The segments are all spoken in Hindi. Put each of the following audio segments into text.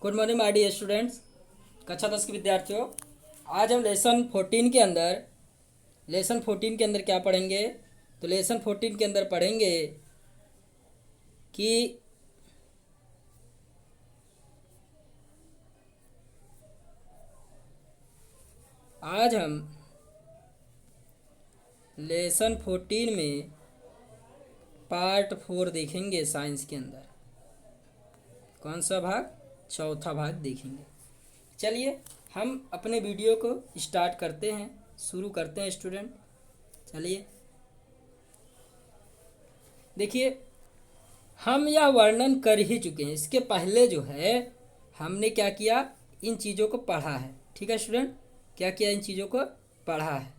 Good morning my dear students. कक्षा 10 के विद्यार्थियों, आज हम लेसन 14 के अंदर क्या पढ़ेंगे। तो लेसन 14 के अंदर पढ़ेंगे कि आज हम लेसन 14 में पार्ट 4 देखेंगे। साइंस के अंदर कौन सा भाग? चौथा भाग देखेंगे। चलिए हम अपने वीडियो को स्टार्ट करते हैं, शुरू करते हैं स्टूडेंट। चलिए देखिए, हम यह वर्णन कर ही चुके हैं। इसके पहले जो है हमने क्या किया, इन चीज़ों को पढ़ा है। ठीक है स्टूडेंट, क्या किया? इन चीज़ों को पढ़ा है,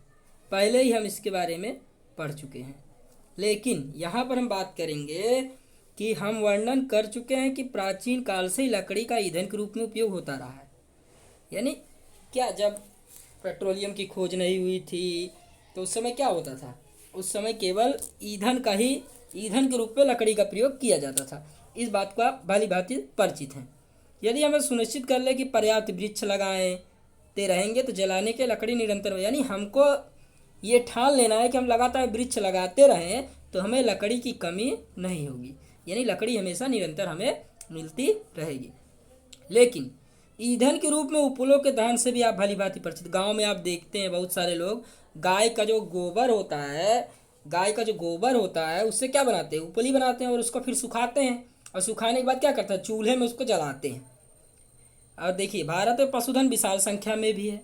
पहले ही हम इसके बारे में पढ़ चुके हैं। लेकिन यहाँ पर हम बात करेंगे कि हम वर्णन कर चुके हैं कि प्राचीन काल से ही लकड़ी का ईंधन के रूप में उपयोग होता रहा है। यानी क्या, जब पेट्रोलियम की खोज नहीं हुई थी तो उस समय क्या होता था? उस समय केवल ईंधन के रूप में लकड़ी का प्रयोग किया जाता था। इस बात को आप भली भांति परिचित हैं। यदि हमें सुनिश्चित कर ले कि पर्याप्त वृक्ष लगाते रहेंगे तो जलाने के लकड़ी निरंतर, यानी हमको ये ठान लेना है कि हम लगातार वृक्ष लगाते रहें तो हमें लकड़ी की कमी नहीं होगी, यानी लकड़ी हमेशा निरंतर हमें मिलती रहेगी। लेकिन ईंधन के रूप में उपलों के दहन से भी आप भली भांति परिचित। गांव में आप देखते हैं बहुत सारे लोग गाय का जो गोबर होता है उससे क्या बनाते हैं? उपली बनाते हैं और उसको फिर सुखाते हैं, और सुखाने के बाद क्या करते हैं? चूल्हे में उसको जलाते हैं। और देखिए, भारत में पशुधन विशाल संख्या में भी है,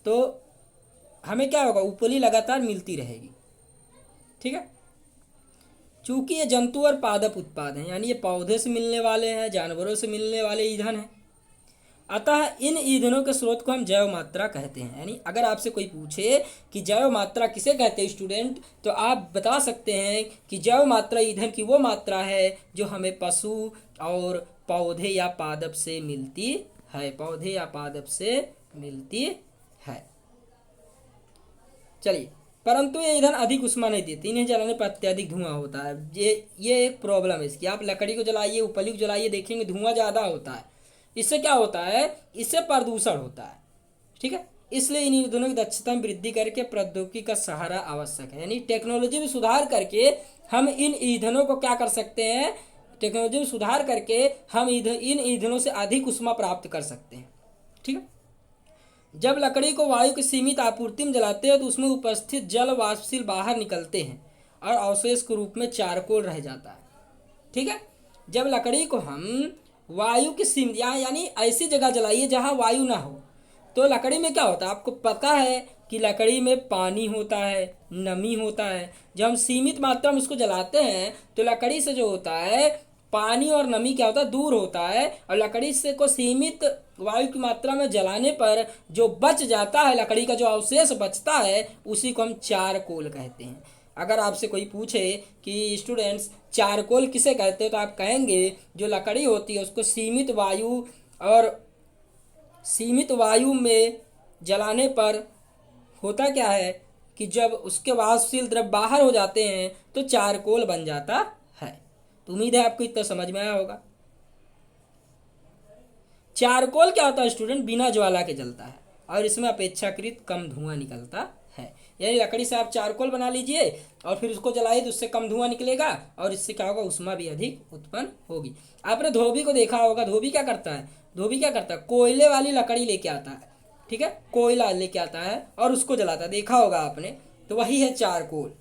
तो हमें क्या होगा? उपली लगातार मिलती रहेगी। ठीक है, चूंकि ये जंतु और पादप उत्पाद हैं, यानी ये पौधे से मिलने वाले हैं, जानवरों से मिलने वाले ईंधन हैं। अतः इन ईंधनों के स्रोत को हम जैव मात्रा कहते हैं। यानी अगर आपसे कोई पूछे कि जैव मात्रा किसे कहते हैं स्टूडेंट, तो आप बता सकते हैं कि जैव मात्रा ईंधन की वो मात्रा है जो हमें पशु और पौधे या पादप से मिलती है। चलिए, परंतु ये ईंधन अधिक उष्मा नहीं देती। इन्हें जलाने पर अत्यधिक धुआं होता है। ये एक प्रॉब्लम है इसकी। आप लकड़ी को जलाइए, उपली को जलाइए, देखेंगे धुआं ज़्यादा होता है। इससे क्या होता है? इससे प्रदूषण होता है। ठीक है, इसलिए इन ईंधनों की दक्षता में वृद्धि करके प्रौद्योगिकी का सहारा आवश्यक है। यानी टेक्नोलॉजी में सुधार करके हम इन ईंधनों को क्या कर सकते हैं? टेक्नोलॉजी में सुधार करके हम इन ईंधनों से अधिक उष्मा प्राप्त कर सकते हैं। ठीक है, जब लकड़ी को वायु की सीमित आपूर्ति में जलाते हैं तो उसमें उपस्थित जल वाष्पशील बाहर निकलते हैं और अवशेष के रूप में चारकोल रह जाता है। ठीक है, जब लकड़ी को हम वायु की सीमित, यानी ऐसी जगह जलाइए जहाँ वायु ना हो, तो लकड़ी में क्या होता है? आपको पता है कि लकड़ी में पानी होता है, नमी होता है। जब हम सीमित मात्रा में उसको जलाते हैं तो लकड़ी से जो होता है पानी और नमी क्या होता है? दूर होता है। और लकड़ी से को सीमित वायु की मात्रा में जलाने पर जो बच जाता है, लकड़ी का जो अवशेष बचता है, उसी को हम चारकोल कहते हैं। अगर आपसे कोई पूछे कि स्टूडेंट्स चारकोल किसे कहते हैं, तो आप कहेंगे जो लकड़ी होती है उसको सीमित वायु में जलाने पर होता क्या है कि जब उसके वाष्पशील द्रव बाहर हो जाते हैं तो चारकोल बन जाता है। तो उम्मीद है आपको इतना समझ में आया होगा। चारकोल क्या होता है स्टूडेंट? बिना ज्वाला के जलता है और इसमें अपेक्षाकृत कम धुआं निकलता है। यानी लकड़ी से आप चारकोल बना लीजिए और फिर उसको जलाइए तो उससे कम धुआं निकलेगा और इससे क्या होगा? उष्मा भी अधिक उत्पन्न होगी। आपने धोबी को देखा होगा। धोबी क्या करता है? कोयले वाली लकड़ी लेके आता है। ठीक है, कोयला लेके आता है और उसको जलाता है, देखा होगा आपने। तो वही है चारकोल।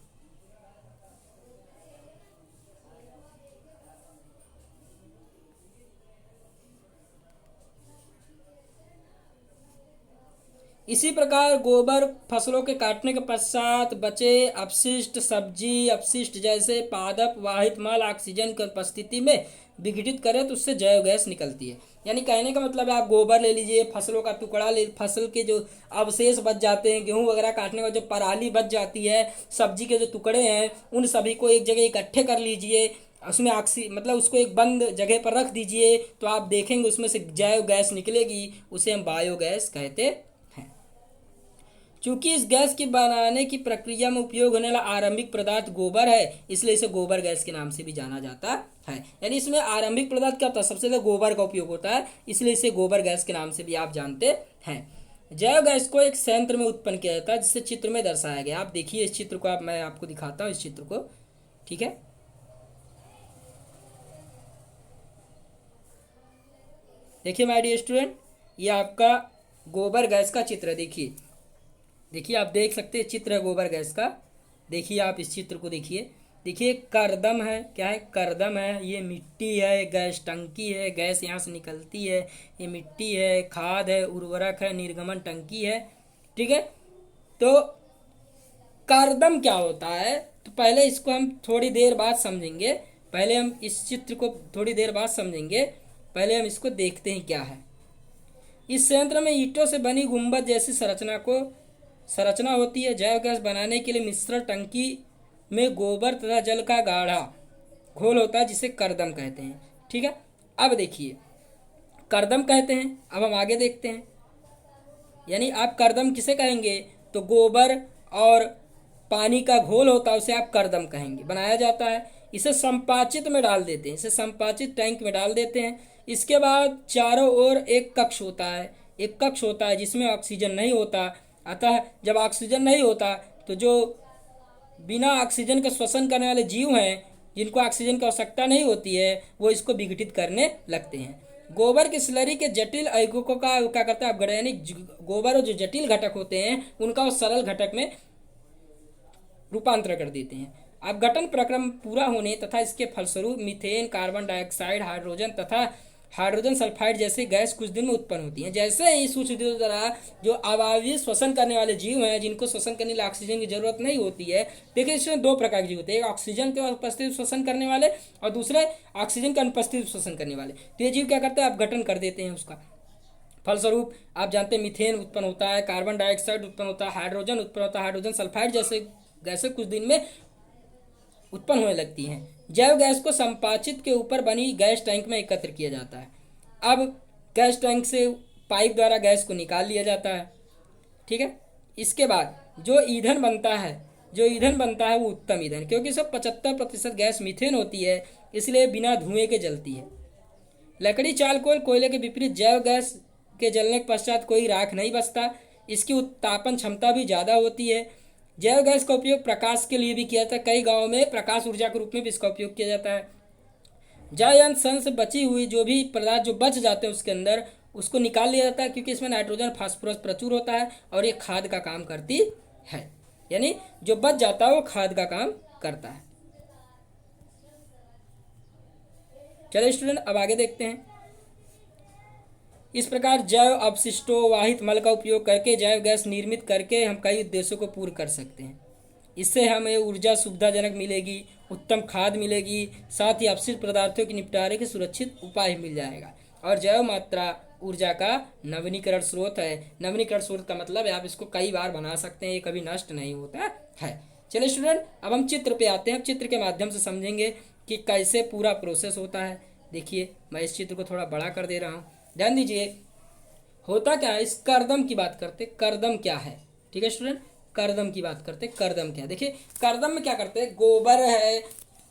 इसी प्रकार गोबर फसलों के काटने के पश्चात बचे अपशिष्ट सब्जी अपशिष्ट जैसे पादप वाहित मल ऑक्सीजन की उपस्थिति में विघटित करें तो उससे जैव गैस निकलती है। यानी कहने का मतलब है, आप गोबर ले लीजिए, फसलों का टुकड़ा ले, फसल के जो अवशेष बच जाते हैं, गेहूं वगैरह काटने का जो पराली बच जाती है, सब्जी के जो टुकड़े हैं, उन सभी को एक जगह इकट्ठे कर लीजिए, उसमें उसको एक बंद जगह पर रख दीजिए, तो आप देखेंगे उसमें से जैव गैस निकलेगी। उसे हम बायोगैस कहते हैं। चूंकि इस गैस की बनाने की प्रक्रिया में उपयोग होने वाला आरंभिक पदार्थ गोबर है, इसलिए इसे गोबर गैस के नाम से भी जाना जाता है। यानी इसमें आरंभिक पदार्थ क्या होता है, सबसे ज्यादा गोबर का उपयोग होता है, इसलिए इसे गोबर गैस के नाम से भी आप जानते हैं। जैव गैस को एक संयंत्र में उत्पन्न किया जाता है, जिसे चित्र में दर्शाया गया। आप देखिए इस चित्र को, मैं आपको दिखाता हूँ इस चित्र को, ठीक है। देखिए माय डियर स्टूडेंट, ये आपका गोबर गैस का चित्र है। देखिए आप देख सकते हैं, चित्र है गोबर गैस का। देखिए आप इस चित्र को देखिए। देखिए करदम है, क्या है, करदम है, ये मिट्टी है, गैस टंकी है, गैस यहाँ से निकलती है, ये मिट्टी है, खाद है, उर्वरक है, निर्गमन टंकी है, ठीक है। तो करदम क्या होता है, तो पहले इसको हम थोड़ी देर बाद समझेंगे। पहले हम इस चित्र को थोड़ी देर बाद समझेंगे, पहले हम इसको देखते हैं क्या है। इस संयंत्र में ईंटों से बनी गुंबद जैसी संरचना होती है। जैव गैस बनाने के लिए मिश्रण टंकी में गोबर तथा जल का गाढ़ा घोल होता है, जिसे करदम कहते हैं, ठीक है। अब देखिए करदम कहते हैं, अब हम आगे देखते हैं। यानी आप करदम किसे कहेंगे, तो गोबर और पानी का घोल होता है, उसे आप करदम कहेंगे। बनाया जाता है, इसे संपाचित में डाल देते हैं, इसे संपाचित टैंक में डाल देते हैं। इसके बाद चारों ओर एक कक्ष होता है जिसमें ऑक्सीजन नहीं होता। अतः जब ऑक्सीजन नहीं होता तो जो बिना ऑक्सीजन का श्वसन करने वाले जीव हैं, जिनको ऑक्सीजन की आवश्यकता नहीं होती है, वो इसको विघटित करने लगते हैं। गोबर की स्लरी के जटिल अयस्कों का क्या करता है अपघटन, यानी गोबर और जो जटिल घटक होते हैं उनका वो सरल घटक में रूपांतर कर देते हैं। अपघटन प्रक्रम पूरा होने तथा इसके फलस्वरूप मीथेन, कार्बन डाइऑक्साइड, हाइड्रोजन तथा हाइड्रोजन सल्फाइड जैसी गैस कुछ दिन में उत्पन्न होती है। जैसे ही सूक्ष्म द्वारा जो अवायवीय श्वसन करने वाले जीव हैं, जिनको श्वसन करने के लिए ऑक्सीजन की जरूरत नहीं होती है, देखिए इसमें दो प्रकार के जीव होते हैं, एक ऑक्सीजन के उपस्थिति श्वसन करने वाले और दूसरे ऑक्सीजन के अनुपस्थिति श्वसन करने वाले। तो ये जीव क्या करते हैं, अपघटन कर देते हैं। उसका फलस्वरूप आप जानते हैं मीथेन उत्पन्न होता है, कार्बन डाइऑक्साइड उत्पन्न होता है, हाइड्रोजन उत्पन्न होता है, हाइड्रोजन सल्फाइड जैसे गैसें कुछ दिन में उत्पन्न होने लगती हैं। जैव गैस को संपाचित के ऊपर बनी गैस टैंक में एकत्र किया जाता है। अब गैस टैंक से पाइप द्वारा गैस को निकाल लिया जाता है, ठीक है। इसके बाद जो ईंधन बनता है वो उत्तम ईंधन, क्योंकि सब 75% गैस मीथेन होती है, इसलिए बिना धुएं के जलती है। लकड़ी, चारकोल, कोयले के विपरीत जैव गैस के जलने के पश्चात कोई राख नहीं बचता। इसकी उत्तापन क्षमता भी ज़्यादा होती है। जैव गैस का उपयोग प्रकाश के लिए भी किया जाता है, कई गाँवों में प्रकाश ऊर्जा के रूप में भी इसका उपयोग किया जाता है। जल से बची हुई जो भी पदार्थ जो बच जाते हैं उसके अंदर, उसको निकाल लिया जाता है, क्योंकि इसमें नाइट्रोजन, फास्फोरस प्रचुर होता है और ये खाद का काम करती है। यानी जो बच जाता है वो खाद का काम करता है। चलिए स्टूडेंट अब आगे देखते हैं। इस प्रकार जैव अपशिष्टों वाहित मल का उपयोग करके जैव गैस निर्मित करके हम कई उद्देश्यों को पूर्ण कर सकते हैं। इससे हमें ऊर्जा सुविधाजनक मिलेगी, उत्तम खाद मिलेगी, साथ ही अपशिष्ट पदार्थों के निपटारे के सुरक्षित उपाय मिल जाएगा। और जैव मात्रा ऊर्जा का नवीनीकरण स्रोत है। नवीनीकरण स्रोत का मतलब है आप इसको कई बार बना सकते हैं, ये कभी नष्ट नहीं होता है। चलिए स्टूडेंट अब हम चित्र पे आते हैं। चित्र के माध्यम से समझेंगे कि कैसे पूरा प्रोसेस होता है। देखिए मैं इस चित्र को थोड़ा बड़ा कर दे रहा हूँ, ध्यान दीजिए। होता क्या है, इस करदम की बात करते, करदम क्या है, ठीक है स्टूडेंट, करदम की बात करते। करदम क्या, देखिए करदम में क्या करते हैं, गोबर है,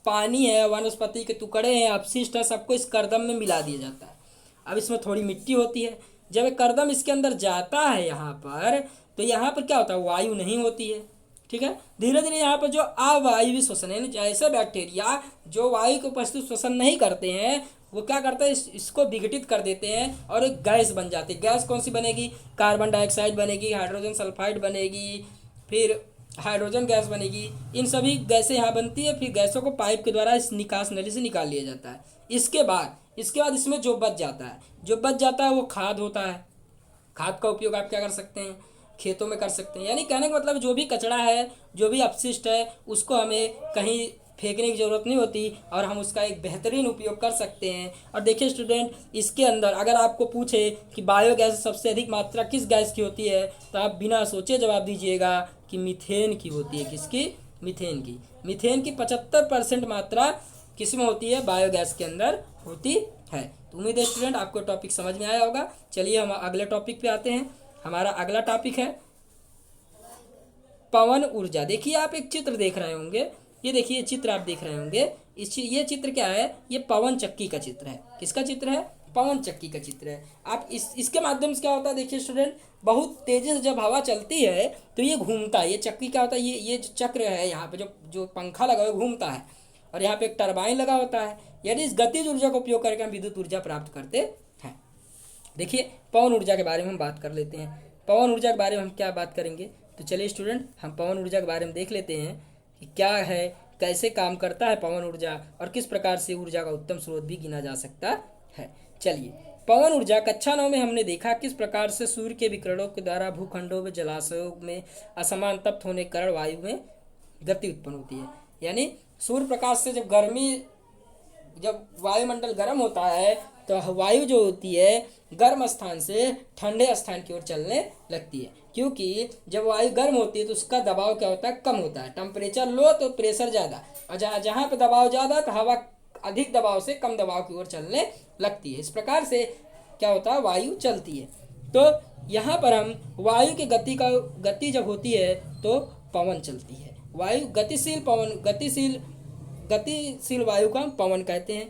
पानी है, वनस्पति के टुकड़े हैं, अपशिष्ट है, सबको इस करदम में मिला दिया जाता है। अब इसमें थोड़ी मिट्टी होती है। जब ये करदम इसके अंदर जाता है यहाँ पर, तो यहाँ पर क्या होता है, वायु नहीं होती है, ठीक है। धीरे धीरे यहाँ पर जो अवायवीय श्वसन है, जैसे बैक्टीरिया जो वायु की उपस्थिति श्वसन नहीं करते हैं, वो क्या करते हैं, इसको विघटित कर देते हैं और एक गैस बन जाती है। गैस कौन सी बनेगी, कार्बन डाइऑक्साइड बनेगी, हाइड्रोजन सल्फाइड बनेगी, फिर हाइड्रोजन गैस बनेगी। इन सभी गैसें यहाँ बनती है। फिर गैसों को पाइप के द्वारा इस निकास नली से निकाल लिया जाता है। इसके बाद इसमें जो बच जाता है वो खाद होता है। खाद का उपयोग आप क्या कर सकते हैं, खेतों में कर सकते हैं। यानी कहने का मतलब जो भी कचरा है, जो भी अपशिष्ट है, उसको हमें कहीं फेंकने की ज़रूरत नहीं होती और हम उसका एक बेहतरीन उपयोग कर सकते हैं। और देखिए स्टूडेंट, इसके अंदर अगर आपको पूछे कि बायोगैस सबसे अधिक मात्रा किस गैस की होती है, तो आप बिना सोचे जवाब दीजिएगा कि मीथेन की होती है। किसकी, मीथेन की। मीथेन की 75% मात्रा किसमें होती है, बायोगैस के अंदर होती है। तो उम्मीद है स्टूडेंट आपको टॉपिक समझ में आया होगा। चलिए हम अगले टॉपिक पे आते हैं। हमारा अगला टॉपिक है पवन ऊर्जा। देखिए आप एक चित्र देख रहे होंगे, ये देखिए चित्र आप देख रहे होंगे, ये चित्र क्या है, ये पवन चक्की का चित्र है। किसका चित्र है, पवन चक्की का चित्र है। आप इसके माध्यम से क्या होता है, देखिए स्टूडेंट, बहुत तेजी से जब हवा चलती है तो ये घूमता है। ये चक्की क्या होता है, ये जो चक्र है यहाँ पे, जो जो पंखा लगा हुआ है घूमता है, और यहाँ पे एक टरबाइन लगा होता है। यानी इस गतिज ऊर्जा का उपयोग करके हम विद्युत ऊर्जा प्राप्त करते हैं। देखिए पवन ऊर्जा के बारे में हम बात कर लेते हैं। पवन ऊर्जा के बारे में हम क्या बात करेंगे, तो चलिए स्टूडेंट हम पवन ऊर्जा के बारे में देख लेते हैं कि क्या है, कैसे काम करता है पवन ऊर्जा, और किस प्रकार से ऊर्जा का उत्तम स्रोत भी गिना जा सकता है। चलिए, पवन ऊर्जा कक्षा 9 में हमने देखा किस प्रकार से सूर्य के विकिरणों के द्वारा भूखंडों में, जलाशयों में असमान तप्त होने के कारण वायु में गति उत्पन्न होती है। यानी सूर्य प्रकाश से जब वायुमंडल गर्म होता है तो वायु जो होती है गर्म स्थान से ठंडे स्थान की ओर चलने लगती है, क्योंकि जब वायु गर्म होती है तो उसका दबाव क्या होता है, कम होता है। टेम्परेचर लो तो प्रेशर ज़्यादा, और जहाँ पे दबाव ज़्यादा तो हवा अधिक दबाव से कम दबाव की ओर चलने लगती है। इस प्रकार से क्या होता है, वायु चलती है। तो यहाँ पर हम वायु की गति जब होती है तो पवन चलती है। वायु गतिशील वायु का हम पवन कहते हैं।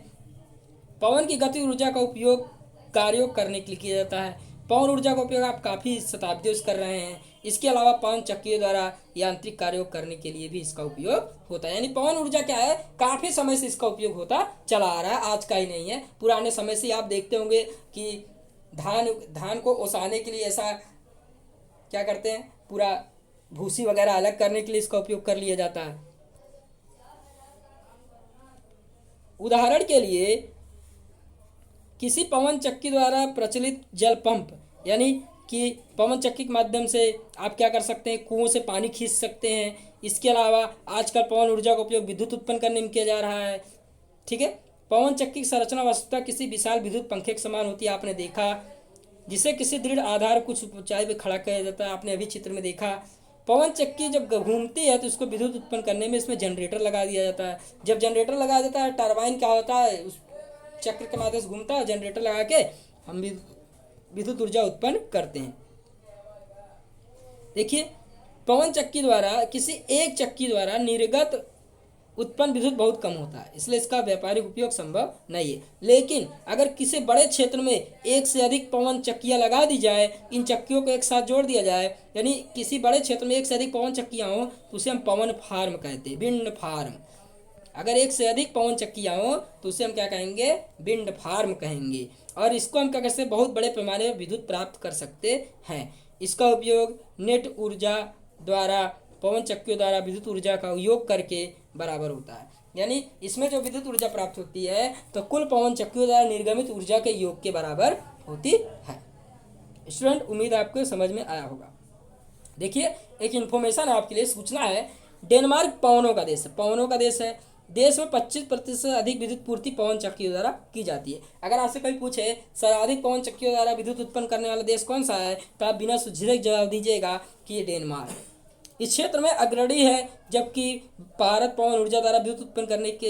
पवन की गति ऊर्जा का उपयोग कार्यों करने के लिए किया जाता है। पवन ऊर्जा का उपयोग आप काफ़ी शताब्दियों से कर रहे हैं। इसके अलावा पवन चक्कियों द्वारा यांत्रिक कार्यों करने के लिए भी इसका उपयोग होता है। यानी पवन ऊर्जा क्या है, काफ़ी समय से इसका उपयोग होता चला आ रहा है, आज का ही नहीं है। पुराने समय से आप देखते होंगे कि धान को ओसाने के लिए ऐसा क्या करते हैं, पूरा भूसी वगैरह अलग करने के लिए इसका उपयोग कर लिया जाता है। उदाहरण के लिए किसी पवन चक्की द्वारा प्रचलित जल पंप, यानी कि पवन चक्की के माध्यम से आप क्या कर सकते हैं, कुओं से पानी खींच सकते हैं। इसके अलावा आजकल पवन ऊर्जा का उपयोग विद्युत उत्पन्न करने में किया जा रहा है। ठीक है, पवन चक्की की संरचना वस्तुतः किसी विशाल विद्युत पंखे के समान होती है। आपने देखा, जिसे किसी दृढ़ आधार कुछ ऊंचाई पर खड़ा किया जाता है। आपने अभी चित्र में देखा, पवन चक्की जब घूमती है तो उसको विद्युत उत्पन्न करने में इसमें जनरेटर लगा दिया जाता है। जब जनरेटर लगा देता है, टरबाइन क्या होता है, उस चक्र के माध्यम से घूमता है, जनरेटर लगा के हम भी विद्युत ऊर्जा उत्पन्न करते हैं। देखिए, पवन चक्की द्वारा किसी एक चक्की द्वारा निर्गत उत्पन्न विद्युत बहुत कम होता है, इसलिए इसका व्यापारिक उपयोग संभव नहीं है। लेकिन अगर किसी बड़े क्षेत्र में एक से अधिक पवन चक्कियां लगा दी जाए, इन चक्कियों को एक साथ जोड़ दिया जाए, यानी किसी बड़े क्षेत्र में एक से अधिक पवन चक्कियां हो तो उसे हम पवन फार्म कहते हैं, विंड फार्म। अगर एक से अधिक पवन चक्कियां हो तो उसे हम क्या कहेंगे, विंड फार्म कहेंगे। और इसको हम क्या करते हैं, बहुत बड़े पैमाने पर विद्युत प्राप्त कर सकते हैं। इसका उपयोग नेट ऊर्जा द्वारा पवन चक्कियों द्वारा विद्युत ऊर्जा का उपयोग करके बराबर होता है। यानी इसमें जो विद्युत ऊर्जा प्राप्त होती है तो कुल पवन चक्कियों द्वारा निर्गमित ऊर्जा के योग के बराबर होती है। स्टूडेंट, उम्मीद आपको समझ में आया होगा। देखिए, एक इन्फॉर्मेशन आपके लिए, सूचना है। डेनमार्क पवनों का देश है, पवनों का देश है। देश में 25% से अधिक विद्युत पूर्ति पवन चक्कियों द्वारा की जाती है। अगर आपसे कोई पूछे सर्वाधिक पवन चक्कियों द्वारा विद्युत उत्पन्न करने वाला देश कौन सा है, तो आप बिना झिझक जवाब दीजिएगा कि ये डेनमार्क इस क्षेत्र में अग्रणी है। जबकि भारत पवन ऊर्जा द्वारा विद्युत उत्पन्न करने के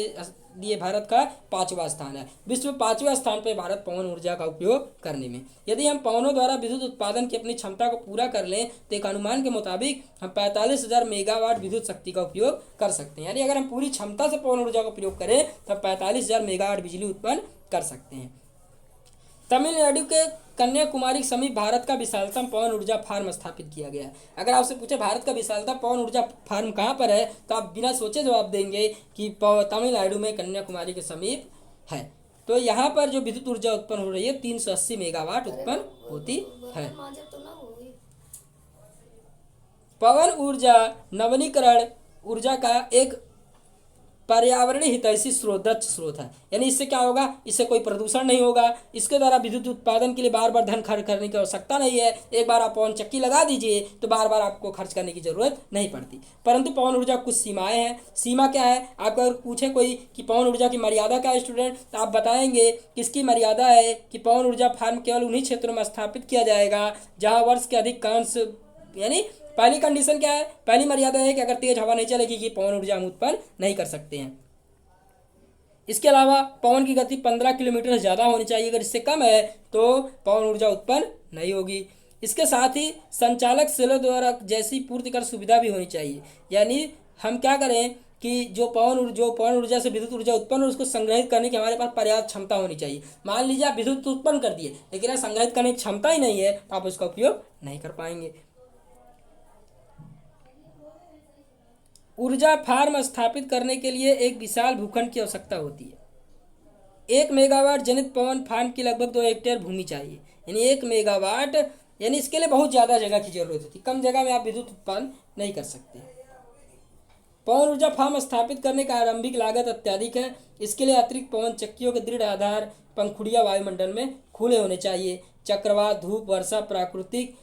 लिए भारत का 5वां स्थान है। विश्व में 5वें स्थान पर भारत पवन ऊर्जा का उपयोग करने में। यदि हम पवनों द्वारा विद्युत उत्पादन की अपनी क्षमता को पूरा कर लें तो एक अनुमान के मुताबिक हम 45,000 मेगावाट विद्युत शक्ति का उपयोग कर सकते हैं। यानी अगर हम पूरी क्षमता से पवन ऊर्जा का उपयोग करें तो 45,000 मेगावाट बिजली उत्पन्न कर सकते हैं। तमिलनाडु के कन्याकुमारी के समीप भारत का विशालतम पवन ऊर्जा फार्म स्थापित किया गया है। अगर आपसे पूछे भारत का विशालतम पवन ऊर्जा फार्म कहाँ पर है, तो आप बिना सोचे जवाब देंगे कि तमिलनाडु में कन्याकुमारी के समीप है। तो यहाँ पर जो विद्युत ऊर्जा उत्पन्न हो रही है 380 मेगावाट उत्पन्न होती है। पवन ऊर्जा नवीनीकरण ऊर्जा का एक पर्यावरणीय हितैषी स्रोत, दक्ष स्रोत है। यानी इससे क्या होगा, इससे कोई प्रदूषण नहीं होगा। इसके द्वारा विद्युत उत्पादन के लिए बार बार धन खर्च करने की आवश्यकता नहीं है। एक बार आप पवन चक्की लगा दीजिए तो बार बार आपको खर्च करने की जरूरत नहीं पड़ती। परंतु पवन ऊर्जा कुछ सीमाएं हैं। सीमा क्या है, आपको अगर पूछे कोई कि पवन ऊर्जा की मर्यादा क्या है स्टूडेंट, तो आप बताएंगे किसकी मर्यादा है कि पवन ऊर्जा फार्म केवल उन्हीं क्षेत्रों में स्थापित किया जाएगा जहाँ वर्ष के अधिकांश, यानी पहली कंडीशन क्या है, पहली मर्यादा है कि अगर तेज हवा नहीं चलेगी कि पवन ऊर्जा हम उत्पन्न नहीं कर सकते हैं। इसके अलावा पवन की गति 15 किलोमीटर से ज़्यादा होनी चाहिए। अगर इससे कम है तो पवन ऊर्जा उत्पन्न नहीं होगी। इसके साथ ही संचालक सेलों द्वारा जैसी पूर्ति कर सुविधा भी होनी चाहिए। यानी हम क्या करें कि जो पवन ऊर्जा से विद्युत ऊर्जा उत्पन्न हो उसको संग्रहित करने की हमारे पास पर्याप्त क्षमता होनी चाहिए। मान लीजिए आप विद्युत उत्पन्न कर दिए लेकिन संग्रहित करने की क्षमता ही नहीं है तो आप उसका उपयोग नहीं कर पाएंगे। ऊर्जा फार्म स्थापित करने के लिए एक विशाल भूखंड की आवश्यकता होती है। 1 मेगावाट जनित पवन फार्म की लगभग 2 हेक्टेयर भूमि चाहिए। यानी 1 मेगावाट यानी इसके लिए बहुत ज़्यादा जगह की जरूरत होती है। कम जगह में आप विद्युत उत्पन्न नहीं कर सकते। पवन ऊर्जा फार्म स्थापित करने का आरंभिक लागत अत्यधिक है। इसके लिए अतिरिक्त पवन चक्कियों के दृढ़ आधार पंखुड़ियाँ वायुमंडल में खुले होने चाहिए। चक्रवात, धूप, वर्षा, प्राकृतिक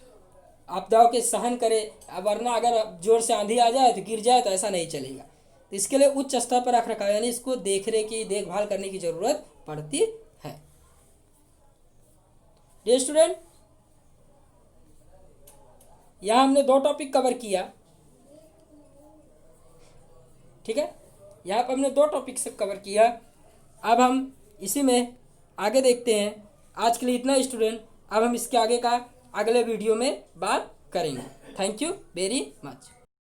आपदाओं के सहन करे, वरना अगर जोर से आंधी आ जाए तो गिर जाए तो ऐसा नहीं चलेगा। तो इसके लिए उच्च स्तर पर रख रखाव यानी इसको देखभाल करने की जरूरत पड़ती है। डियर स्टूडेंट, यहाँ हमने 2 टॉपिक कवर किया। ठीक है, यहाँ पर हमने 2 टॉपिक से कवर किया। अब हम इसी में आगे देखते हैं। आज के लिए इतना स्टूडेंट, अब हम इसके आगे का अगले वीडियो में बात करेंगे। Thank you very much.